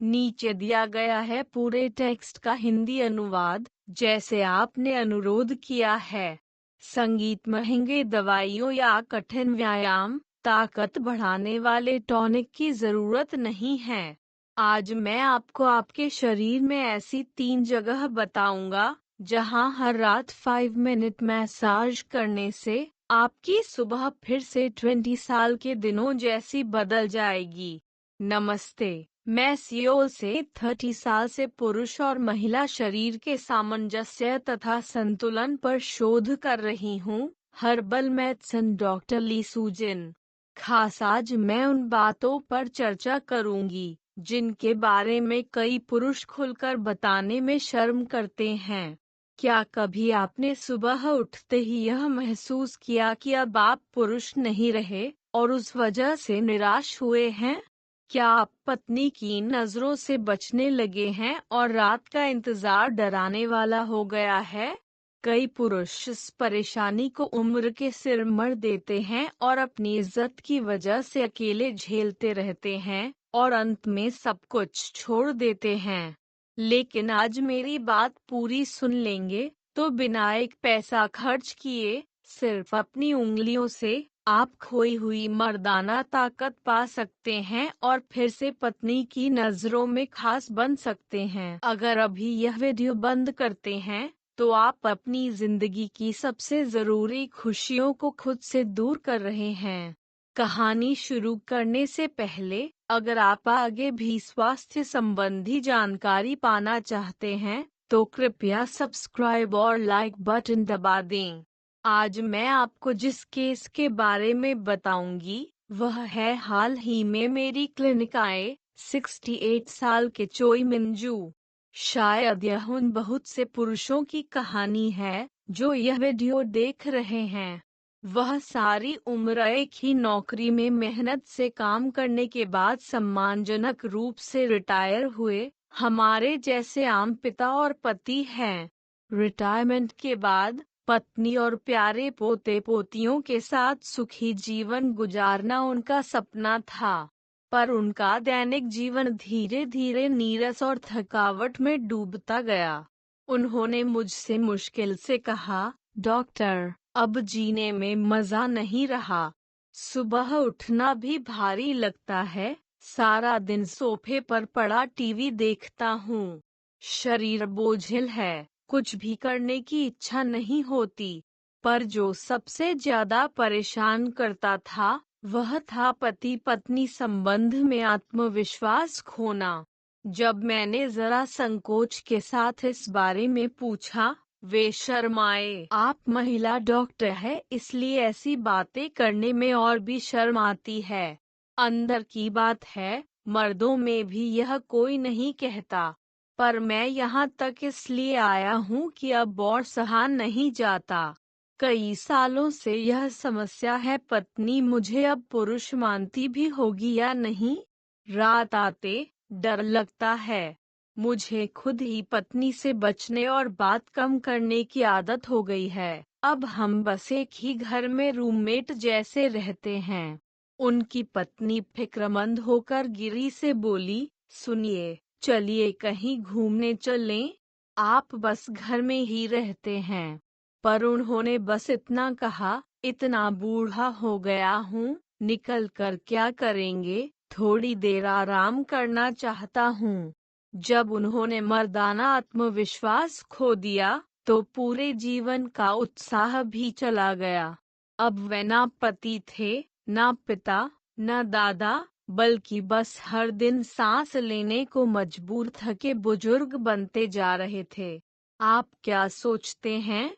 नीचे दिया गया है पूरे टेक्स्ट का हिंदी अनुवाद, जैसे आपने अनुरोध किया है। संगीत, महंगे दवाइयों या कठिन व्यायाम, ताकत बढ़ाने वाले टॉनिक की जरूरत नहीं है। आज मैं आपको आपके शरीर में ऐसी 3 जगह बताऊंगा जहां हर रात 5 मिनट मैसाज करने से आपकी सुबह फिर से 20 साल के दिनों जैसी बदल जाएगी। नमस्ते, मैं सियोल से 30 साल से पुरुष और महिला शरीर के सामंजस्य तथा संतुलन पर शोध कर रही हूँ, herbal medicine doctor Li Sujin. खास आज मैं उन बातों पर चर्चा करूंगी जिनके बारे में कई पुरुष खुलकर बताने में शर्म करते हैं। क्या कभी आपने सुबह उठते ही यह महसूस किया कि अब आप पुरुष नहीं रहे और उस वजह से निराश हुए हैं? क्या आप पत्नी की नजरों से बचने लगे हैं और रात का इंतजार डराने वाला हो गया है? कई पुरुष इस परेशानी को उम्र के सिर मर देते हैं और अपनी इज्जत की वजह से अकेले झेलते रहते हैं और अंत में सब कुछ छोड़ देते हैं। लेकिन आज मेरी बात पूरी सुन लेंगे तो बिना एक पैसा खर्च किए सिर्फ अपनी उंगलियों से आप खोई हुई मर्दाना ताकत पा सकते हैं और फिर से पत्नी की नजरों में खास बन सकते हैं। अगर अभी यह वीडियो बंद करते हैं तो आप अपनी जिंदगी की सबसे जरूरी खुशियों को खुद से दूर कर रहे हैं। कहानी शुरू करने से पहले अगर आप आगे भी स्वास्थ्य संबंधी जानकारी पाना चाहते हैं तो कृपया सब्सक्राइब और लाइक बटन दबा दें। आज मैं आपको जिस केस के बारे में बताऊंगी वह है हाल ही में मेरी क्लिनिक आए 68 साल के चोई मिंजू। शायद यह उन बहुत से पुरुषों की कहानी है जो यह वीडियो देख रहे हैं। वह सारी उम्र एक ही नौकरी में मेहनत से काम करने के बाद सम्मानजनक रूप से रिटायर हुए, हमारे जैसे आम पिता और पति हैं। रिटायरमेंट के बाद पत्नी और प्यारे पोते पोतियों के साथ सुखी जीवन गुजारना उनका सपना था, पर उनका दैनिक जीवन धीरे धीरे नीरस और थकावट में डूबता गया। उन्होंने मुझसे मुश्किल से कहा, डॉक्टर, अब जीने में मजा नहीं रहा। सुबह उठना भी भारी लगता है, सारा दिन सोफे पर पड़ा टीवी देखता हूँ। शरीर बोझिल है, कुछ भी करने की इच्छा नहीं होती। पर जो सबसे ज्यादा परेशान करता था वह था पति पत्नी संबंध में आत्मविश्वास खोना। जब मैंने जरा संकोच के साथ इस बारे में पूछा, वे शर्माए। आप महिला डॉक्टर है इसलिए ऐसी बातें करने में और भी शर्म आती है। अंदर की बात है, मर्दों में भी यह कोई नहीं कहता। पर मैं यहाँ तक इसलिए आया हूँ कि अब और सहा नहीं जाता। कई सालों से यह समस्या है, पत्नी मुझे अब पुरुष मानती भी होगी या नहीं। रात आते डर लगता है। मुझे खुद ही पत्नी से बचने और बात कम करने की आदत हो गई है। अब हम बस एक ही घर में रूममेट जैसे रहते हैं। उनकी पत्नी फिक्रमंद होकर गिरी से बोली, सुनिए, चलिए कहीं घूमने चलें। आप बस घर में ही रहते हैं। पर उन्होंने बस इतना कहा, इतना बूढ़ा हो गया हूँ, निकल कर क्या करेंगे, थोड़ी देर आराम करना चाहता हूँ। जब उन्होंने मर्दाना आत्मविश्वास खो दिया तो पूरे जीवन का उत्साह भी चला गया। अब वे ना पति थे, ना पिता, ना दादा, बल्कि बस हर दिन सांस लेने को मजबूर थके बुजुर्ग बनते जा रहे थे। आप क्या सोचते हैं?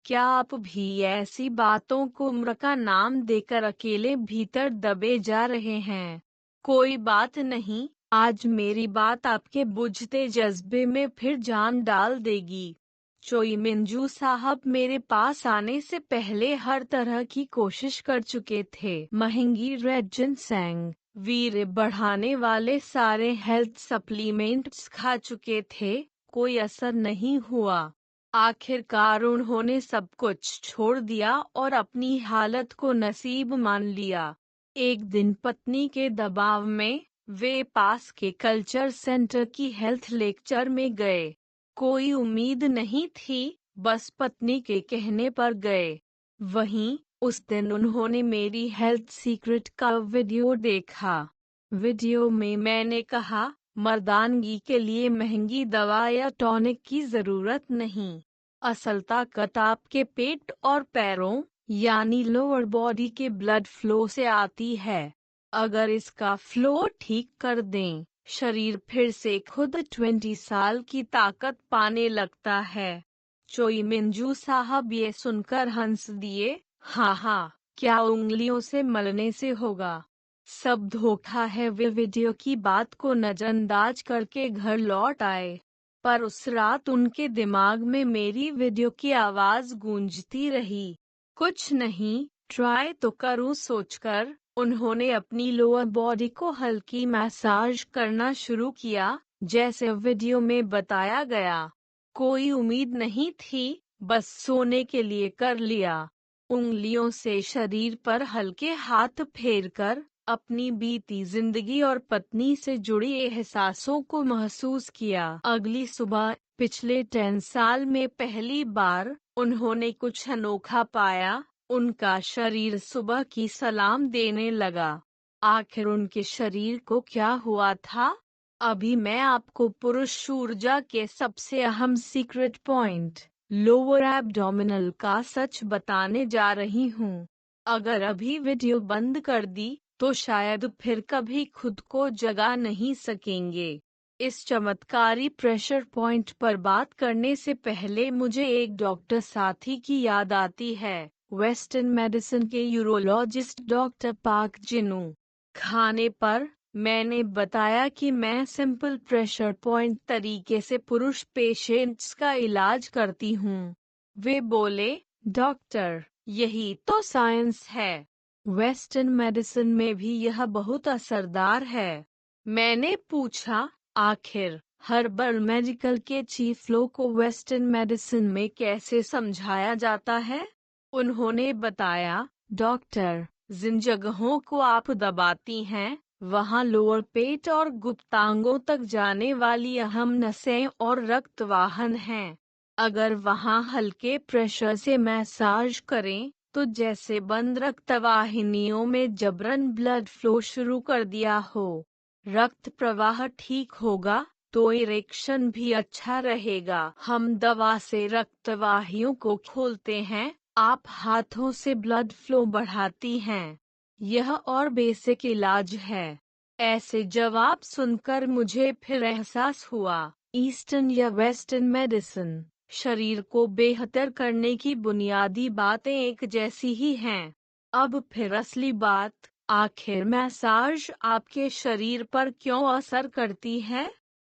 क्या आप भी ऐसी बातों को उम्र का नाम देकर अकेले भीतर दबे जा रहे हैं? कोई बात नहीं, आज मेरी बात आपके बुझते जज्बे में फिर जान डाल देगी। चोई मिंजू साहब मेरे पास आने से पहले हर तरह की कोशिश कर चुके थे। महंगी रेड जिनसेंग, वीर्य बढ़ाने वाले सारे हेल्थ सप्लीमेंट्स खा चुके थे, कोई असर नहीं हुआ। आखिरकार उन्होंने सब कुछ छोड़ दिया और अपनी हालत को नसीब मान लिया। एक दिन पत्नी के दबाव में वे पास के कल्चर सेंटर की हेल्थ लेक्चर में गए। कोई उम्मीद नहीं थी, बस पत्नी के कहने पर गए। वहीं उस दिन उन्होंने मेरी हेल्थ सीक्रेट का वीडियो देखा। वीडियो में मैंने कहा, मर्दानगी के लिए महंगी दवा या टॉनिक की जरूरत नहीं। असल ताकत आपके पेट और पैरों यानी लोअर बॉडी के ब्लड फ्लो से आती है। अगर इसका फ्लो ठीक कर दें, शरीर फिर से खुद 20 साल की ताकत पाने लगता है। चोई मिंजू साहब ये सुनकर हंस दिए। हाँ, क्या उंगलियों से मलने से होगा? सब धोखा है। वे वीडियो की बात को नजरअंदाज करके घर लौट आए, पर उस रात उनके दिमाग में मेरी वीडियो की आवाज गूंजती रही। कुछ नहीं, ट्राई तो करूं सोचकर उन्होंने अपनी लोअर बॉडी को हल्की मसाज करना शुरू किया, जैसे वीडियो में बताया गया। कोई उम्मीद नहीं थी, बस सोने के लिए कर लिया। उंगलियों से शरीर पर हल्के हाथ फेरकर अपनी बीती जिंदगी और पत्नी से जुड़ी एहसासों को महसूस किया। अगली सुबह पिछले 10 साल में पहली बार उन्होंने कुछ अनोखा पाया। उनका शरीर सुबह की सलाम देने लगा। आखिर उनके शरीर को क्या हुआ था? अभी मैं आपको पुरुष ऊर्जा के सबसे अहम सीक्रेट पॉइंट, लोअर एब्डोमिनल का सच बताने जा रही हूँ। अगर अभी वीडियो बंद कर दी तो शायद फिर कभी खुद को जगा नहीं सकेंगे। इस चमत्कारी प्रेशर पॉइंट पर बात करने से पहले मुझे एक डॉक्टर साथी की याद आती है, वेस्टर्न मेडिसिन के यूरोलॉजिस्ट डॉक्टर पार्क जिनू। खाने पर मैंने बताया कि मैं सिंपल प्रेशर पॉइंट तरीके से पुरुष पेशेंट्स का इलाज करती हूँ। वे बोले, डॉक्टर, यही तो साइंस है। वेस्टर्न मेडिसिन में भी यह बहुत असरदार है। मैंने पूछा, आखिर हर्बल मेडिकल के चीफ लो को वेस्टर्न मेडिसिन में कैसे समझाया जाता है? उन्होंने बताया, डॉक्टर, जिन जगहों को आप दबाती हैं, वहाँ लोअर पेट और गुप्तांगों तक जाने वाली अहम नसें और रक्त वाहन हैं। अगर वहाँ हल्के प्रेशर से मसाज करें, तो जैसे बंद रक्तवाहिनियों में जबरन ब्लड फ्लो शुरू कर दिया हो। रक्त प्रवाह ठीक होगा तो इरेक्शन भी अच्छा रहेगा। हम दवा से रक्तवाहियों को खोलते हैं, आप हाथों से ब्लड फ्लो बढ़ाती हैं। यह और बेसिक इलाज है। ऐसे जवाब सुनकर मुझे फिर एहसास हुआ, ईस्टर्न या वेस्टर्न मेडिसिन, शरीर को बेहतर करने की बुनियादी बातें एक जैसी ही हैं। अब फिर असली बात, आखिर मसाज आपके शरीर पर क्यों असर करती है?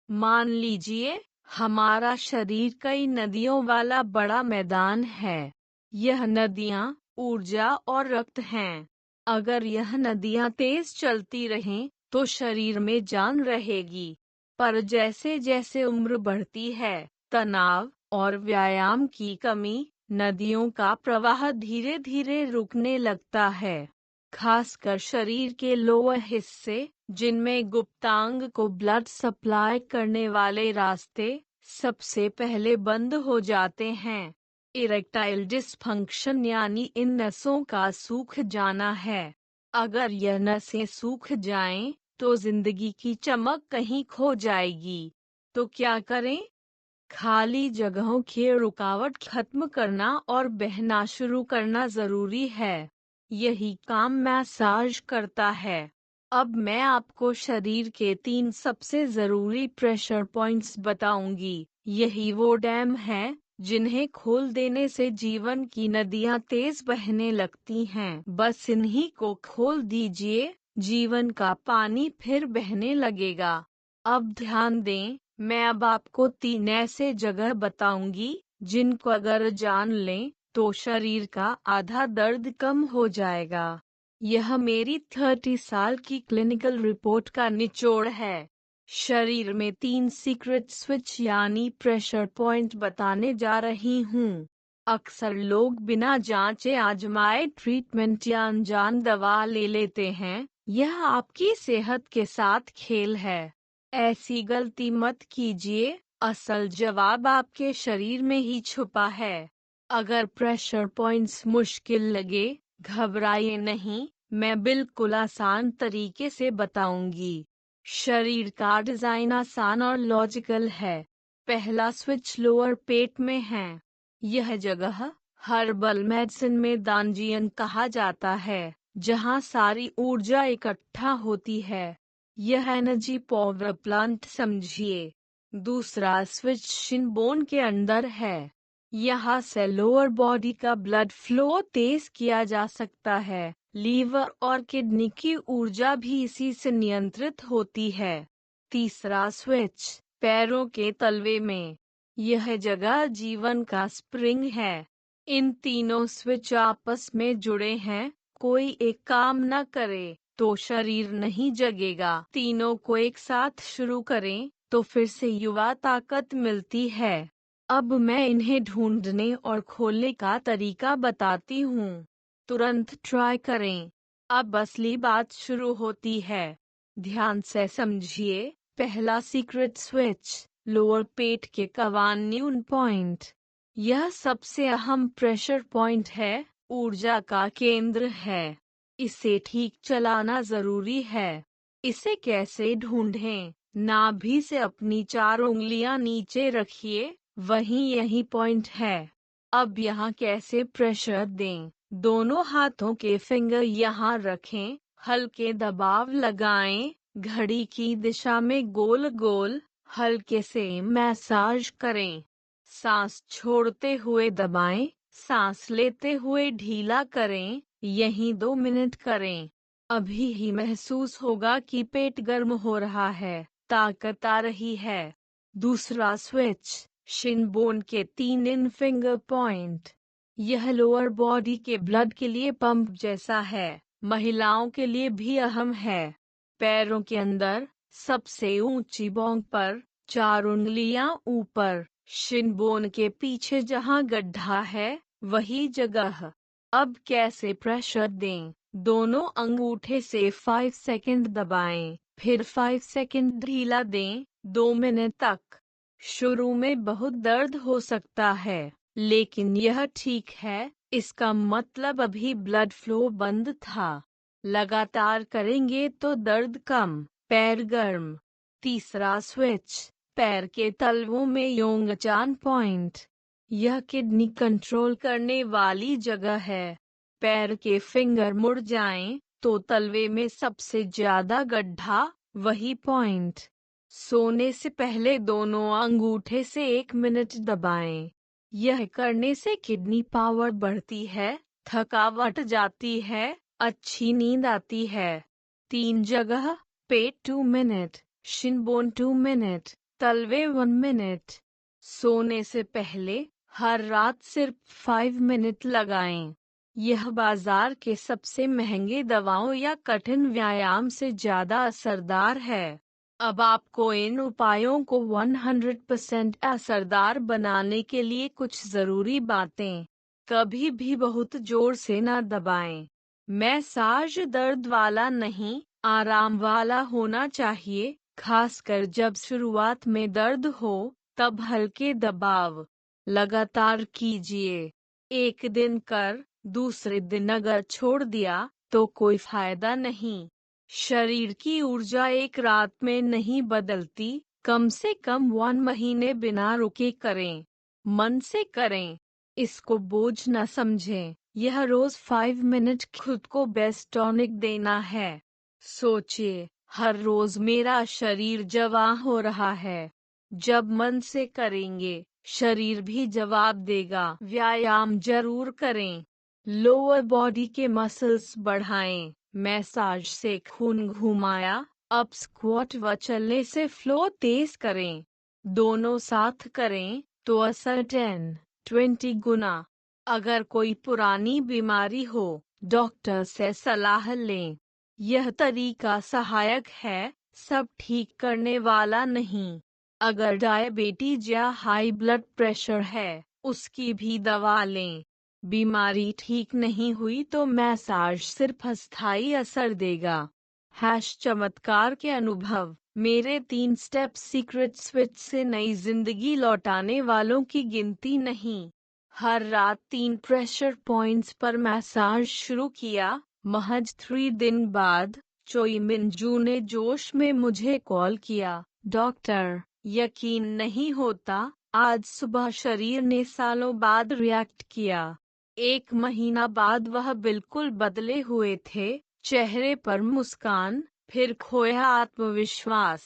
मान लीजिए हमारा शरीर कई नदियों वाला बड़ा मैदान है। यह नदियाँ ऊर्जा और रक्त हैं। अगर यह नदियाँ तेज चलती रहें तो शरीर में जान रहेगी, पर जैसे जैसे उम्र बढ़ती है, तनाव और व्यायाम की कमी, नदियों का प्रवाह धीरे धीरे रुकने लगता है। खासकर शरीर के लोअर हिस्से, जिनमें गुप्तांग को ब्लड सप्लाई करने वाले रास्ते सबसे पहले बंद हो जाते हैं। इरेक्टाइल डिसफंक्शन यानी इन नसों का सूख जाना है। अगर यह नसें सूख जाएं, तो जिंदगी की चमक कहीं खो जाएगी। तो क्या करें? खाली जगहों की रुकावट खत्म करना और बहना शुरू करना जरूरी है। यही काम मसाज करता है। अब मैं आपको शरीर के 3 सबसे जरूरी प्रेशर पॉइंट्स बताऊंगी। यही वो डैम है जिन्हें खोल देने से जीवन की नदियां तेज बहने लगती हैं। बस इन्हीं को खोल दीजिए, जीवन का पानी फिर बहने लगेगा। अब ध्यान दें, मैं अब आपको 3 ऐसे जगह बताऊंगी जिनको अगर जान लें तो शरीर का आधा दर्द कम हो जाएगा। यह मेरी 30 साल की क्लिनिकल रिपोर्ट का निचोड़ है। शरीर में 3 सीक्रेट स्विच यानी प्रेशर पॉइंट बताने जा रही हूँ। अक्सर लोग बिना जांचे आजमाए ट्रीटमेंट या अनजान दवा ले लेते हैं, यह आपकी सेहत के साथ खेल है। ऐसी गलती मत कीजिए, असल जवाब आपके शरीर में ही छुपा है। अगर प्रेशर पॉइंट्स मुश्किल लगे, घबराइए नहीं, मैं बिल्कुल आसान तरीके से बताऊंगी। शरीर का डिजाइन आसान और लॉजिकल है। पहला स्विच लोअर पेट में है। यह जगह हर्बल मेडिसिन में दांजियन कहा जाता है, जहां सारी ऊर्जा इकट्ठा होती है। यह एनर्जी पावर प्लांट समझिए। दूसरा स्विच शिन बोन के अंदर है। यहाँ से लोअर बॉडी का ब्लड फ्लो तेज किया जा सकता है। लीवर और किडनी की ऊर्जा भी इसी से नियंत्रित होती है। तीसरा स्विच पैरों के तलवे में। यह जगह जीवन का स्प्रिंग है। इन तीनों स्विच आपस में जुड़े हैं। कोई एक काम न करे तो शरीर नहीं जगेगा। तीनों को एक साथ शुरू करें तो फिर से युवा ताकत मिलती है। अब मैं इन्हें ढूंढने और खोलने का तरीका बताती हूँ। तुरंत ट्राई करें। अब असली बात शुरू होती है। ध्यान से समझिए। पहला सीक्रेट स्विच लोअर पेट के कवान्यून पॉइंट। यह सबसे अहम प्रेशर पॉइंट है, ऊर्जा का केंद्र है। इसे ठीक चलाना जरूरी है। इसे कैसे ढूंढें? नाभि से अपनी 4 उंगलियां नीचे रखिए, वहीं यही पॉइंट है। अब यहाँ कैसे प्रेशर दें? दोनों हाथों के फिंगर यहाँ रखें, हल्के दबाव लगाएं, घड़ी की दिशा में गोल गोल, हल्के से मैसाज करें। सांस छोड़ते हुए दबाएं, सांस लेते हुए ढीला करें, यहीं 2 मिनट करें। अभी ही महसूस होगा कि पेट गर्म हो रहा है, ताकत आ रही है। दूसरा स्विच शिन बोन के 3 इन फिंगर पॉइंट। यह लोअर बॉडी के ब्लड के लिए पंप जैसा है, महिलाओं के लिए भी अहम है। पैरों के अंदर सबसे ऊंची बोंग पर 4 उंगलियां ऊपर, शिन बोन के पीछे जहां गड्ढा है, वही जगह। अब कैसे प्रेशर दें? दोनों अंगूठे से 5 सेकंड दबाएं, फिर 5 सेकंड ढीला दें, 2 मिनट तक। शुरू में बहुत दर्द हो सकता है, लेकिन यह ठीक है, इसका मतलब अभी ब्लड फ्लो बंद था। लगातार करेंगे तो दर्द कम, पैर गर्म। तीसरा स्विच पैर के तलवों में योंगचान पॉइंट। यह किडनी कंट्रोल करने वाली जगह है। पैर के फिंगर मुड़ जाएं, तो तलवे में सबसे ज्यादा गड्ढा, वही पॉइंट। सोने से पहले दोनों अंगूठे से 1 मिनट दबाएं। यह करने से किडनी पावर बढ़ती है, थकावट जाती है, अच्छी नींद आती है। 3 जगह पेट 2 मिनट, शिन बोन 2 मिनट, तलवे 1 मिनट। सोने से पहले हर रात सिर्फ 5 मिनट लगाएं। यह बाजार के सबसे महंगे दवाओं या कठिन व्यायाम से ज्यादा असरदार है। अब आपको इन उपायों को 100% असरदार बनाने के लिए कुछ जरूरी बातें। कभी भी बहुत जोर से ना दबाएं। मैसाज दर्द वाला नहीं, आराम वाला होना चाहिए, खासकर जब शुरुआत में दर्द हो, तब हल्के दबाव। लगातार कीजिए। एक दिन कर, दूसरे दिन अगर छोड़ दिया, तो कोई फायदा नहीं। शरीर की ऊर्जा एक रात में नहीं बदलती, कम से कम 1 महीने बिना रुके करें। मन से करें। इसको बोझ न समझें। यह रोज 5 मिनट खुद को बेस्ट टॉनिक देना है। सोचिए, हर रोज मेरा शरीर जवां हो रहा है। जब मन से करेंगे, शरीर भी जवाब देगा। व्यायाम जरूर करें। लोअर बॉडी के मसल्स बढ़ाएं। मैसाज से खून घुमाया, अप स्क्वाट व चलने से फ्लो तेज करें। दोनों साथ करें तो असर 10-20 गुना। अगर कोई पुरानी बीमारी हो, डॉक्टर से सलाह लें। यह तरीका सहायक है, सब ठीक करने वाला नहीं। अगर डायबिटीज या हाई ब्लड प्रेशर है, उसकी भी दवा लें। बीमारी ठीक नहीं हुई तो मैसाज सिर्फ अस्थायी असर देगा। चमत्कार के अनुभव। मेरे 3 स्टेप सीक्रेट स्विच से नई जिंदगी लौटाने वालों की गिनती नहीं। हर रात 3 प्रेशर पॉइंट्स पर मैसाज शुरू किया। महज 3 दिन बाद चोई मिनजू ने जोश में मुझे कॉल किया, डॉक्टर, यकीन नहीं होता, आज सुबह शरीर ने सालों बाद रिएक्ट किया। 1 महीना बाद वह बिल्कुल बदले हुए थे, चेहरे पर मुस्कान, फिर खोया आत्मविश्वास।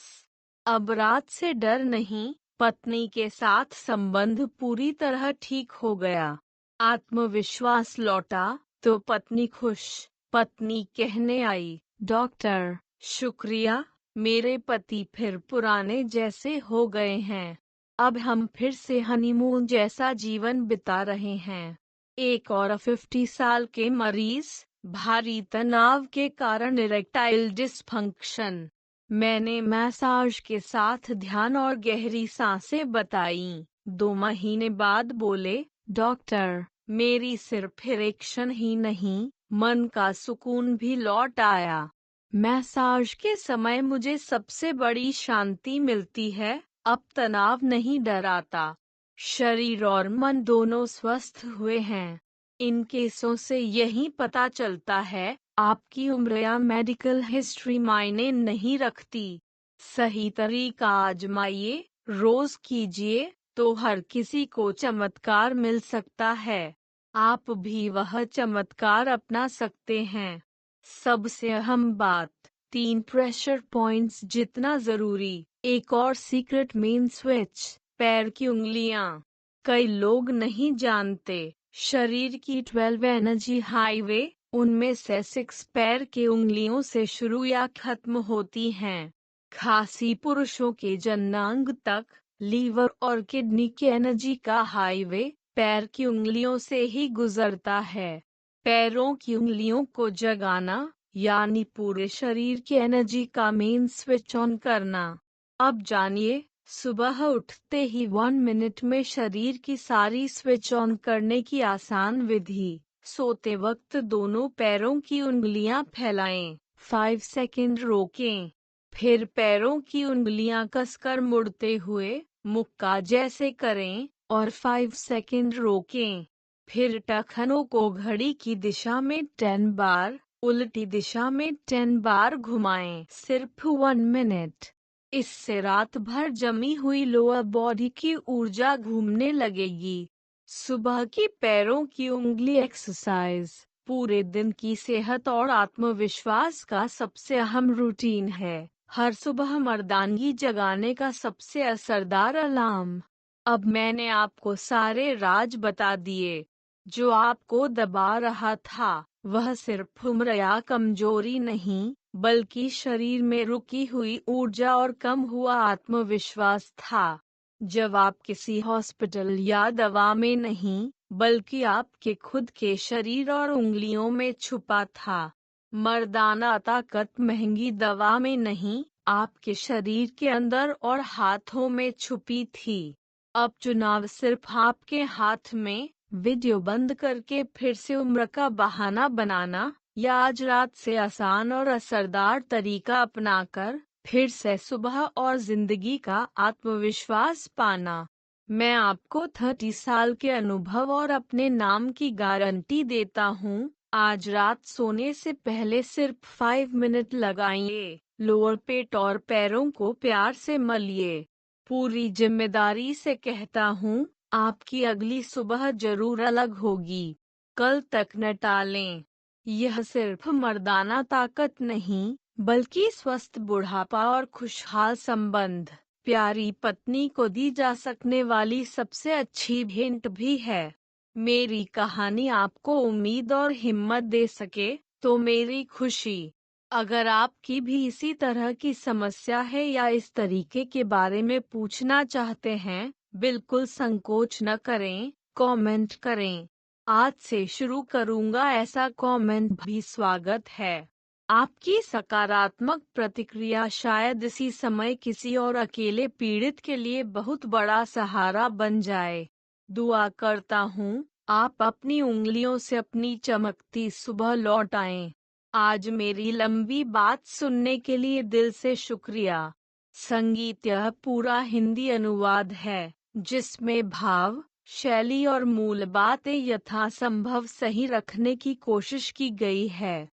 अब रात से डर नहीं, पत्नी के साथ संबंध पूरी तरह ठीक हो गया। आत्मविश्वास लौटा तो पत्नी खुश। पत्नी कहने आई, डॉक्टर, शुक्रिया, मेरे पति फिर पुराने जैसे हो गए हैं। अब हम फिर से हनीमून जैसा जीवन बिता रहे हैं। एक और 50 साल के मरीज, भारी तनाव के कारण इरेक्टाइल डिसफंक्शन। मैंने मैसाज के साथ ध्यान और गहरी सांसें बताई। 2 महीने बाद बोले, डॉक्टर, मेरी सिर्फ इरेक्शन ही नहीं, मन का सुकून भी लौट आया। मैसाज के समय मुझे सबसे बड़ी शांति मिलती है, अब तनाव नहीं डराता। शरीर और मन दोनों स्वस्थ हुए हैं। इन केसों से यही पता चलता है, आपकी उम्र या मेडिकल हिस्ट्री मायने नहीं रखती। सही तरीका आजमाइए, रोज कीजिए, तो हर किसी को चमत्कार मिल सकता है। आप भी वह चमत्कार अपना सकते हैं। सबसे अहम बात, 3 प्रेशर पॉइंट्स जितना जरूरी। एक और सीक्रेट मेन स्विच, पैर की उंगलियां। कई लोग नहीं जानते, शरीर की 12 एनर्जी हाईवे, उनमें से 6 पैर के उंगलियों से शुरू या खत्म होती हैं। खासी पुरुषों के जननांग तक, लीवर और किडनी की एनर्जी का हाईवे पैर की उंगलियों से ही गुजरता है। पैरों की उंगलियों को जगाना, यानी पूरे शरीर की एनर्जी का मेन स्विच ऑन करना। अब जानिए, सुबह उठते ही 1 मिनट में शरीर की सारी स्विच ऑन करने की आसान विधि। सोते वक्त दोनों पैरों की उंगलियां फैलाएं, 5 सेकंड रोकें, फिर पैरों की उंगलियां कसकर मुड़ते हुए मुक्का जैसे करें और 5 सेकंड रोकें। फिर टखनों को घड़ी की दिशा में 10 बार, उल्टी दिशा में 10 बार घुमाएं, सिर्फ 1 मिनट। इससे रात भर जमी हुई लोअर बॉडी की ऊर्जा घूमने लगेगी। सुबह की पैरों की उंगली एक्सरसाइज पूरे दिन की सेहत और आत्मविश्वास का सबसे अहम रूटीन है। हर सुबह मर्दानगी जगाने का सबसे असरदार अलार्म। अब मैंने आपको सारे राज बता दिए। जो आपको दबा रहा था, वह सिर्फ उम्र या कमजोरी नहीं, बल्कि शरीर में रुकी हुई ऊर्जा और कम हुआ आत्मविश्वास था। जब आप किसी हॉस्पिटल या दवा में नहीं, बल्कि आपके खुद के शरीर और उंगलियों में छुपा था। मर्दाना ताकत महंगी दवा में नहीं, आपके शरीर के अंदर और हाथों में छुपी थी। अब चुनाव सिर्फ आपके हाथ में। वीडियो बंद करके फिर से उम्र का बहाना बनाना, या आज रात से आसान और असरदार तरीका अपनाकर फिर से सुबह और जिंदगी का आत्मविश्वास पाना। मैं आपको 30 साल के अनुभव और अपने नाम की गारंटी देता हूँ। आज रात सोने से पहले सिर्फ 5 मिनट लगाइए। लोअर पेट और पैरों को प्यार से मलिए। पूरी जिम्मेदारी से कहता हूँ, आपकी अगली सुबह जरूर अलग होगी। कल तक न टालें। यह सिर्फ मर्दाना ताकत नहीं, बल्कि स्वस्थ बुढ़ापा और खुशहाल संबंध, प्यारी पत्नी को दी जा सकने वाली सबसे अच्छी भेंट भी है। मेरी कहानी आपको उम्मीद और हिम्मत दे सके तो मेरी खुशी। अगर आपकी भी इसी तरह की समस्या है या इस तरीके के बारे में पूछना चाहते हैं, बिल्कुल संकोच न करें, कमेंट करें। आज से शुरू करूंगा ऐसा कमेंट भी स्वागत है। आपकी सकारात्मक प्रतिक्रिया शायद इसी समय किसी और अकेले पीड़ित के लिए बहुत बड़ा सहारा बन जाए। दुआ करता हूँ, आप अपनी उंगलियों से अपनी चमकती सुबह लौट आएं। आज मेरी लंबी बात सुनने के लिए दिल से शुक्रिया। संगीत यह पूरा हिंदी अनुवाद है जिसमें भाव, शैली और मूल बातें यथासंभव सही रखने की कोशिश की गई है।